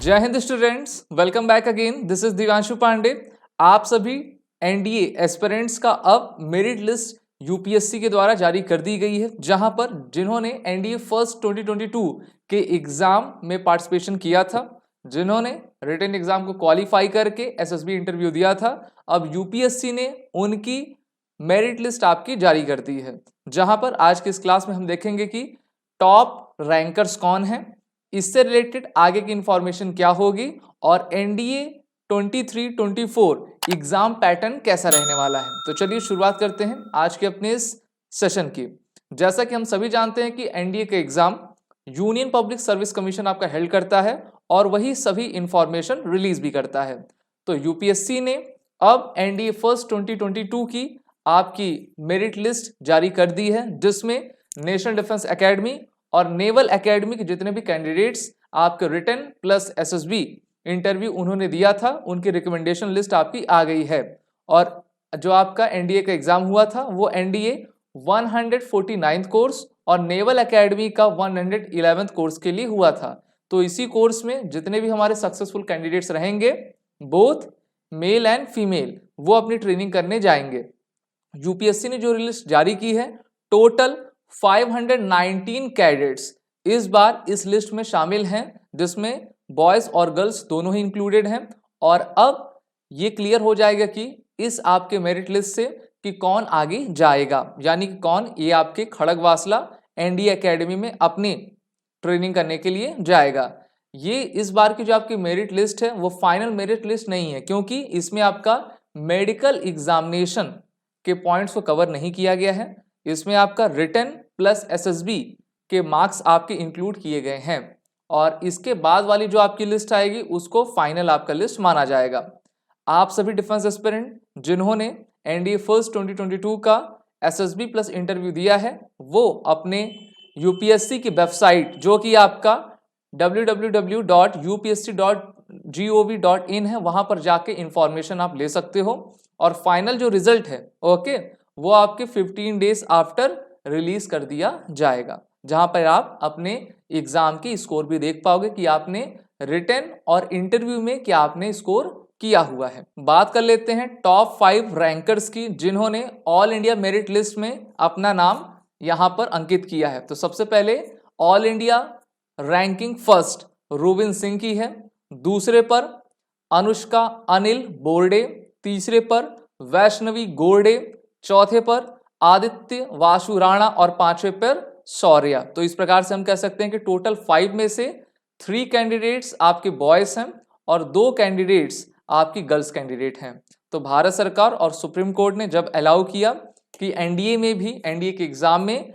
जय हिंद students, welcome back again. This is Divyanshu Pandey. आप सभी एनडीए एस्पिरेंट्स का अब मेरिट लिस्ट यूपीएससी के द्वारा जारी कर दी गई है, जहां पर जिन्होंने एनडीए फर्स्ट 2022 के एग्जाम में पार्टिसिपेशन किया था, जिन्होंने रिटन एग्जाम को क्वालिफाई करके एसएसबी इंटरव्यू दिया था, अब यूपीएससी ने उनकी मेरिट लिस्ट आपकी जारी कर दी है। जहां पर आज की इस क्लास में हम देखेंगे कि टॉप रैंकर्स कौन है, इससे रिलेटेड आगे की इंफॉर्मेशन क्या होगी और एनडीए 23-24 एग्जाम पैटर्न कैसा रहने वाला है। तो चलिए शुरुआत करते हैं आज के अपने इस सेशन की। जैसा कि हम सभी जानते हैं कि एनडीए का exam union public service commission आपका हेल्ड करता है और वही सभी इंफॉर्मेशन रिलीज भी करता है। तो यूपीएससी ने अब एनडीए फर्स्ट 2022 की आपकी मेरिट लिस्ट जारी कर दी है, जिसमें नेशनल डिफेंस एकेडमी और नेवल एकेडमी के जितने भी कैंडिडेट्स आपके रिटन प्लस एसएसबी इंटरव्यू उन्होंने दिया था, उनकी रिकमेंडेशन लिस्ट आपकी आ गई है। और जो आपका एनडीए का एग्जाम हुआ था वो एनडीए 149th कोर्स और नेवल एकेडमी का 111th कोर्स के लिए हुआ था। तो इसी कोर्स में जितने भी हमारे सक्सेसफुल कैंडिडेट्स रहेंगे, बोथ मेल एंड फीमेल, वो अपनी ट्रेनिंग करने जाएंगे। यूपीएससी ने जो लिस्ट जारी की है, टोटल 519 कैडेट्स इस बार इस लिस्ट में शामिल हैं, जिसमें बॉयज और गर्ल्स दोनों ही इंक्लूडेड हैं। और अब ये क्लियर हो जाएगा कि इस आपके मेरिट लिस्ट से कि कौन आगे जाएगा, यानी कि कौन ये आपके खड़गवासला एनडीए एकेडमी में अपनी ट्रेनिंग करने के लिए जाएगा। ये इस बार की जो आपकी मेरिट लिस्ट है वो फाइनल मेरिट लिस्ट नहीं है, क्योंकि इसमें आपका मेडिकल एग्जामिनेशन के पॉइंट्स को कवर नहीं किया गया है। इसमें आपका रिटन प्लस एसएसबी के मार्क्स आपके इंक्लूड किए गए हैं और इसके बाद वाली जो आपकी लिस्ट आएगी उसको फाइनल आपका लिस्ट माना जाएगा। आप सभी डिफेंस एस्पिरेंट जिन्होंने एनडीए फर्स्ट 2022 का एसएसबी प्लस इंटरव्यू दिया है, वो अपने यूपीएससी की वेबसाइट जो कि आपका www.upsc.gov.in है, वहां पर जाके इंफॉर्मेशन आप ले सकते हो। और फाइनल जो रिजल्ट है वो आपके 15 डेज आफ्टर रिलीज कर दिया जाएगा, जहां पर आप अपने एग्जाम की स्कोर भी देख पाओगे कि आपने रिटन और इंटरव्यू में क्या आपने स्कोर किया हुआ है। बात कर लेते हैं टॉप 5 रैंकर्स की, जिन्होंने ऑल इंडिया मेरिट लिस्ट में अपना नाम यहां पर अंकित किया है। तो सबसे पहले all India ranking first Rubin Singh की है, दूसरे पर अनुष्का अनिल बोर्डे, तीसरे पर वैष्णवी गोर्डे, चौथे पर आदित्य वासु राणा और पांचवें पर शौर्या। तो इस प्रकार से हम कह सकते हैं कि टोटल 5 में से 3 कैंडिडेट्स आपके बॉयज हैं और 2 कैंडिडेट्स आपकी गर्ल्स कैंडिडेट हैं। तो भारत सरकार और सुप्रीम कोर्ट ने जब अलाउ किया कि एनडीए में भी एनडीए के एग्जाम में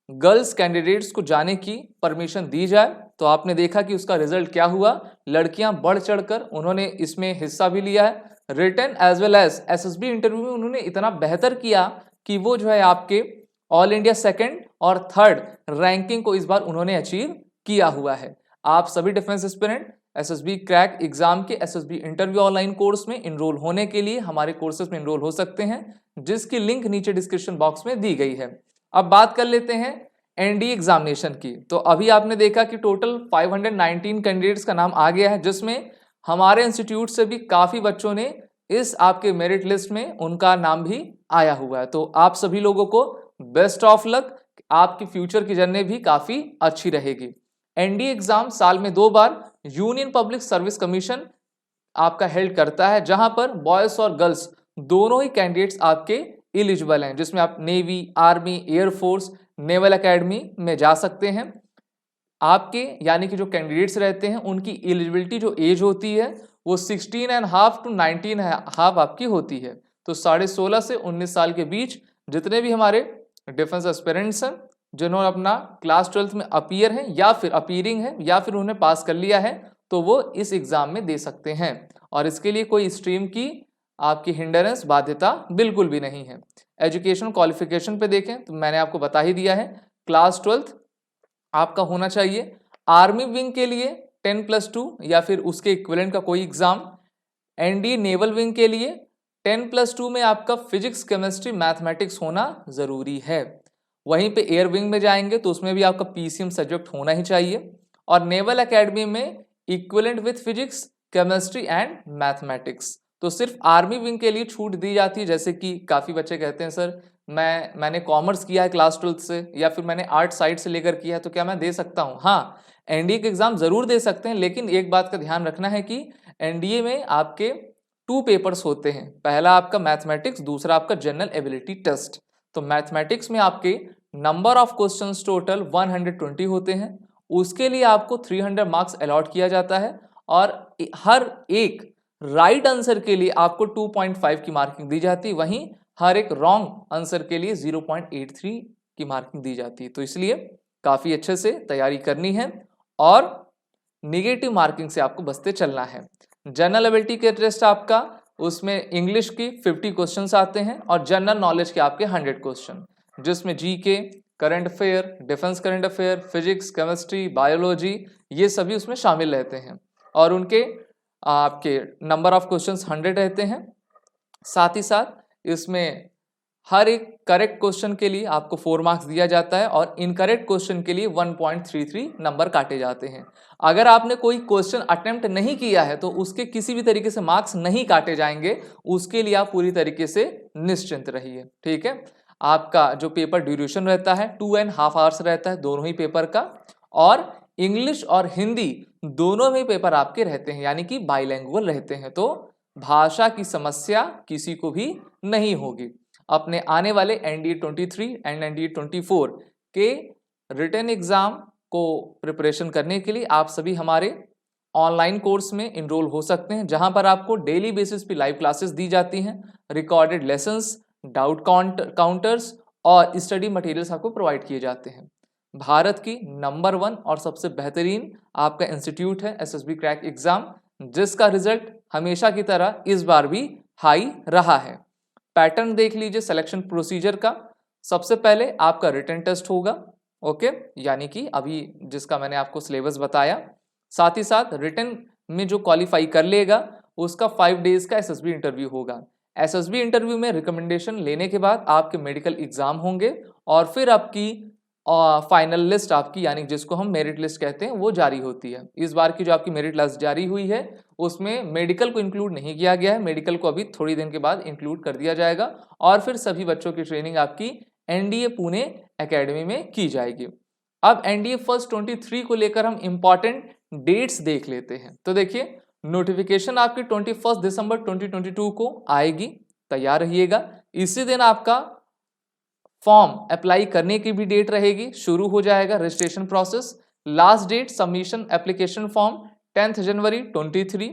गर्ल्स कैंडिडेट्स को जाने की परमिशन दी जाए, तो आपने देखा कि उसका रिजल्ट क्या हुआ। लड़कियां बढ़ चढ़कर उन्होंने इसमें हिस्सा भी लिया है। Written as well as SSB interview में उन्होंने इतना बेहतर किया कि वो जो है आपके ऑल इंडिया सेकंड और थर्ड रैंकिंग को इस बार उन्होंने अचीव किया हुआ है। आप सभी defence aspirant SSB crack exam के एसएसबी इंटरव्यू ऑनलाइन कोर्स में इनरोल होने के लिए हमारे कोर्सेज में इनरोल हो सकते हैं, जिसकी लिंक नीचे डिस्क्रिप्शन बॉक्स में दी गई है। अब बात कर लेते हैं एनडीए एग्जामिनेशन की। तो अभी आपने देखा कि टोटल 519 कैंडिडेट्स का नाम आ गया है, जिसमें हमारे इंस्टीट्यूट से भी काफी बच्चों ने इस आपके मेरिट लिस्ट में उनका नाम भी आया हुआ है। तो आप सभी लोगों को बेस्ट ऑफ लक, आपकी फ्यूचर की जर्नी भी काफी अच्छी रहेगी। एनडीए एग्जाम साल में 2 बार यूनियन पब्लिक सर्विस कमीशन आपका हेल्ड करता है, जहां पर बॉयज और गर्ल्स दोनों ही कैंडिडेट्स आपके एलिजिबल हैं, जिसमें आप navy, army, air force, naval academy में जा सकते हैं। आपके यानी कि जो कैंडिडेट्स रहते हैं उनकी एलिजिबिलिटी जो एज होती है वो 16.5 to 19.5 आपकी होती है। तो 16.5 से 19 साल के बीच जितने भी हमारे डिफेंस एस्पिरेंट्स हैं, जिन्होंने अपना क्लास 12th में अपीयर है या फिर अपीयरिंग है या फिर उन्हें पास कर लिया है, तो वो इस एग्जाम में दे सकते हैं। और इसके लिए कोई स्ट्रीम की आपकी हिंडरेंस बाध्यता बिल्कुल भी नहीं है। एजुकेशन क्वालिफिकेशन पे देखें तो मैंने आपको बता ही दिया है, क्लास 12th आपका होना चाहिए। आर्मी विंग के लिए 10+2 या फिर उसके इक्विवेलेंट का कोई एग्जाम। एनडीए नेवल विंग के लिए 10+2 में आपका फिजिक्स, केमिस्ट्री, मैथमेटिक्स होना जरूरी है। वहीं पे एयर विंग में जाएंगे तो उसमें भी आपका पीसीएम सब्जेक्ट होना ही चाहिए। और नेवल एकेडमी में equivalent with physics, chemistry and mathematics. तो सिर्फ आर्मी विंग के लिए छूट दी जाती है, जैसे कि काफ़ी बच्चे कहते हैं सर मैंने कॉमर्स किया है क्लास 12th से, या फिर मैंने आर्ट साइड से लेकर किया है, तो क्या मैं दे सकता हूँ? हाँ, एनडीए के एग्जाम जरूर दे सकते हैं, लेकिन एक बात का ध्यान रखना है कि एनडीए में आपके 2 पेपर्स होते हैं। पहला आपका मैथमेटिक्स, दूसरा आपका जनरल एबिलिटी टेस्ट। तो मैथमेटिक्स में आपके नंबर ऑफ क्वेश्चंस टोटल 120 होते हैं, उसके लिए आपको 300 मार्क्स अलॉट किया जाता है, और हर एक राइट आंसर के लिए आपको 2.5 की मार्किंग दी जाती है, वहीं हर एक रॉन्ग आंसर के लिए 0.83 की मार्किंग दी जाती है। तो इसलिए काफ़ी अच्छे से तैयारी करनी है और निगेटिव मार्किंग से आपको बचते चलना है। जनरल एबिलिटी के टेस्ट आपका, उसमें इंग्लिश की 50 क्वेश्चंस आते हैं और जनरल नॉलेज के आपके 100 क्वेश्चन, जिसमें GK, current affair, defence current affair, physics, chemistry, biology, ये सभी उसमें शामिल रहते हैं, और उनके आपके नंबर ऑफ क्वेश्चंस 100 रहते हैं। साथ ही साथ इसमें हर एक करेक्ट क्वेश्चन के लिए आपको 4 मार्क्स दिया जाता है, और इनकरेक्ट क्वेश्चन के लिए 1.33 नंबर काटे जाते हैं। अगर आपने कोई क्वेश्चन अटेम्प्ट नहीं किया है तो उसके किसी भी तरीके से मार्क्स नहीं काटे जाएंगे, उसके लिए आप पूरी तरीके से निश्चिंत रहिए। ठीक है, आपका जो पेपर ड्यूरेशन रहता है 2.5 आवर्स रहता है दोनों ही पेपर का, और इंग्लिश और हिंदी दोनों में पेपर आपके रहते हैं, यानी कि बाइलैंग्युअल रहते हैं, तो भाषा की समस्या किसी को भी नहीं होगी। अपने आने वाले एनडीए 23 एंड एनडीए 24 के रिटन एग्जाम को प्रिपरेशन करने के लिए आप सभी हमारे ऑनलाइन कोर्स में इनरोल हो सकते हैं, जहां पर आपको डेली बेसिस पे लाइव क्लासेस दी जाती हैं, रिकॉर्डेड लेसन्स, डाउट काउंटर्स और स्टडी मटेरियल्स आपको प्रोवाइड किए जाते हैं। भारत की नंबर 1 और सबसे बेहतरीन आपका इंस्टीट्यूट है एसएसबी क्रैक एग्जाम, जिसका रिजल्ट हमेशा की तरह इस बार भी हाई रहा है। पैटर्न देख लीजिए सिलेक्शन प्रोसीजर का। सबसे पहले आपका रिटन टेस्ट होगा, ओके, यानी कि अभी जिसका मैंने आपको सिलेबस बताया। साथ ही साथ रिटन में जो क्वालिफाई कर लेगा उसका 5 डेज का एसएसबी इंटरव्यू होगा। एसएसबी इंटरव्यू में रिकमेंडेशन लेने के बाद आपके मेडिकल एग्जाम होंगे, और फिर आपकी फाइनल लिस्ट आपकी, यानी जिसको हम मेरिट लिस्ट कहते हैं, वो जारी होती है। इस बार की जो आपकी मेरिट लिस्ट जारी हुई है उसमें मेडिकल को इंक्लूड नहीं किया गया है, मेडिकल को अभी थोड़ी दिन के बाद इंक्लूड कर दिया जाएगा, और फिर सभी बच्चों की ट्रेनिंग आपकी एनडीए पुणे एकेडमी में की जाएगी। अब एनडीए फर्स्ट 23 को लेकर हम इंपॉर्टेंट डेट्स देख लेते हैं। तो देखिए, नोटिफिकेशन आपकी 21 दिसंबर 2022 को आएगी, तैयार रहिएगा। इसी दिन आपका फॉर्म अप्लाई करने की भी डेट रहेगी, शुरू हो जाएगा registration process. Last date submission application form 10 जनवरी 23।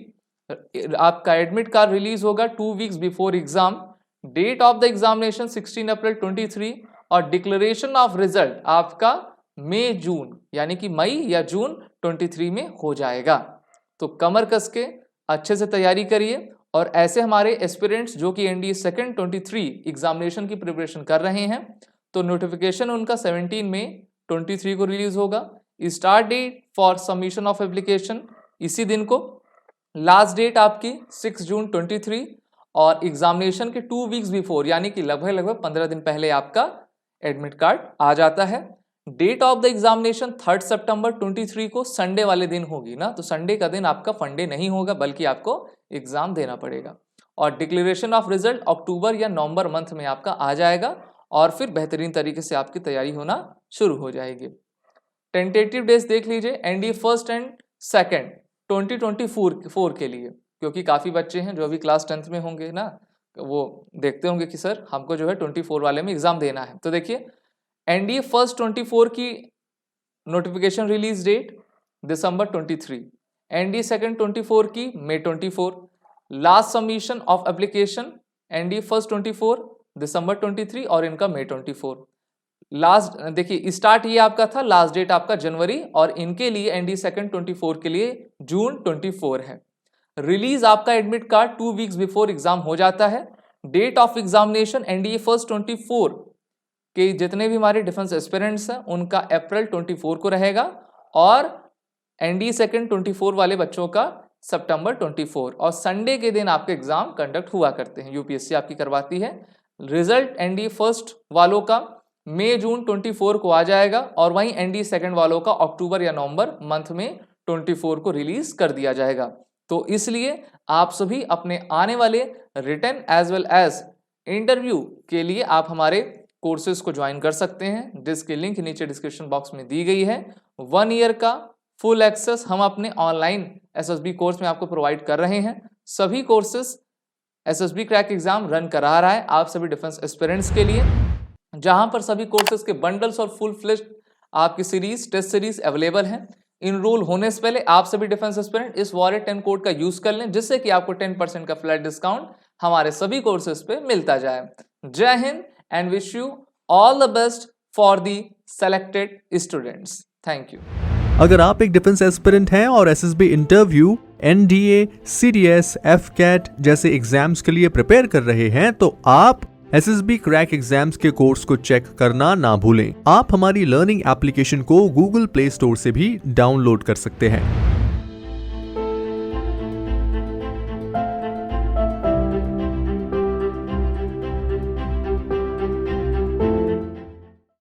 आपका एडमिट कार्ड रिलीज होगा 2 weeks before exam. Date of the examination 16 April 23, और डिक्लेरेशन ऑफ रिजल्ट आपका मई जून, यानी कि मई या जून 23 में हो जाएगा। तो कमर कस के अच्छे से तैयारी करिए, और ऐसे हमारे एस्पिरेंट्स जो कि एनडीए सेकंड 23 एग्जामिनेशन की प्रिपरेशन कर रहे हैं, तो नोटिफिकेशन उनका 17 मई 23 को रिलीज होगा। Start date for submission of application इसी दिन को। लास्ट डेट आपकी 6 जून 23, और एग्जामिनेशन के 2 वीक्स बिफोर, यानी कि लगभग 15 दिन पहले आपका एडमिट कार्ड आ जाता है। डेट ऑफ द एग्जामिनेशन 3 सितंबर 23 को संडे वाले दिन होगी ना, तो संडे का दिन आपका फंडे नहीं होगा, बल्कि आपको एग्जाम देना पड़ेगा। और डिक्लेरेशन ऑफ रिजल्ट अक्टूबर या नवंबर मंथ में आपका आ जाएगा, और फिर बेहतरीन तरीके से आपकी तैयारी होना शुरू हो जाएगी। टेंटेटिव डेज देख लीजिए एनडीए फर्स्ट एंड सेकंड 2024 के लिए, क्योंकि काफ़ी बच्चे हैं जो अभी क्लास 10th में होंगे ना, वो देखते होंगे कि सर हमको जो है 24 वाले में एग्जाम देना है। तो देखिए, एनडीए फर्स्ट 24 की नोटिफिकेशन रिलीज डेट दिसंबर 23, एनडीए सेकंड 24 की मई 24, last submission of application NDA first 24 दिसंबर 23 और इनका मई 24। लास्ट देखिए, स्टार्ट ये आपका था, लास्ट डेट आपका जनवरी, और इनके लिए एनडीए सेकंड 24 के लिए जून 24 है। रिलीज आपका admit card 2 weeks before exam हो जाता है। Date of examination NDA first 24 के जितने भी हमारे डिफेंस एस्पिरेंट्स हैं उनका अप्रैल 24 को रहेगा, और एनडीए सेकंड 24 वाले बच्चों का सितंबर 24, और संडे के दिन आपके एग्जाम कंडक्ट हुआ करते हैं, यूपीएससी आपकी करवाती है। रिजल्ट एनडीए फर्स्ट वालों का मई जून 24 को आ जाएगा, और वहीं एनडीए सेकंड वालों का अक्टूबर या नवंबर मंथ में 24 को रिलीज कर दिया जाएगा। तो इसलिए आप सभी अपने आने वाले written as well as interview के लिए आप हमारे कोर्सेज को ज्वाइन कर सकते हैं, जिसकी लिंक नीचे डिस्क्रिप्शन बॉक्स में दी गई है। 1 ईयर का फुल एक्सेस हम अपने ऑनलाइन एसएसबी कोर्स में आपको प्रोवाइड कर रहे हैं। सभी courses SSB crack exam run करा रहा है आप सभी डिफेंस एस्पिरेंट्स के लिए, जहां पर सभी कोर्सेज के बंडल्स और फुल फ्लेश्ड आपकी सीरीज टेस्ट सीरीज अवेलेबल हैं। इनरोल होने से पहले आप सभी डिफेंस एस्पिरेंट इस वॉरियर 10 कोड का यूज कर लें, जिससे कि आपको 10% का फ्लैट डिस्काउंट हमारे सभी कोर्सेज पे मिलता जाए। जय Hind and wish you all the best for the selected students. Thank you. अगर आप एक डिफेंस एस्पिरेंट हैं और SSB interview, NDA, CDS, AFCAT जैसे एग्जाम्स के लिए प्रिपेयर कर रहे हैं, तो आप एसएसबी क्रैक एग्जाम्स के कोर्स को चेक करना ना भूलें। आप हमारी लर्निंग एप्लीकेशन को गूगल प्ले स्टोर से भी डाउनलोड कर सकते हैं।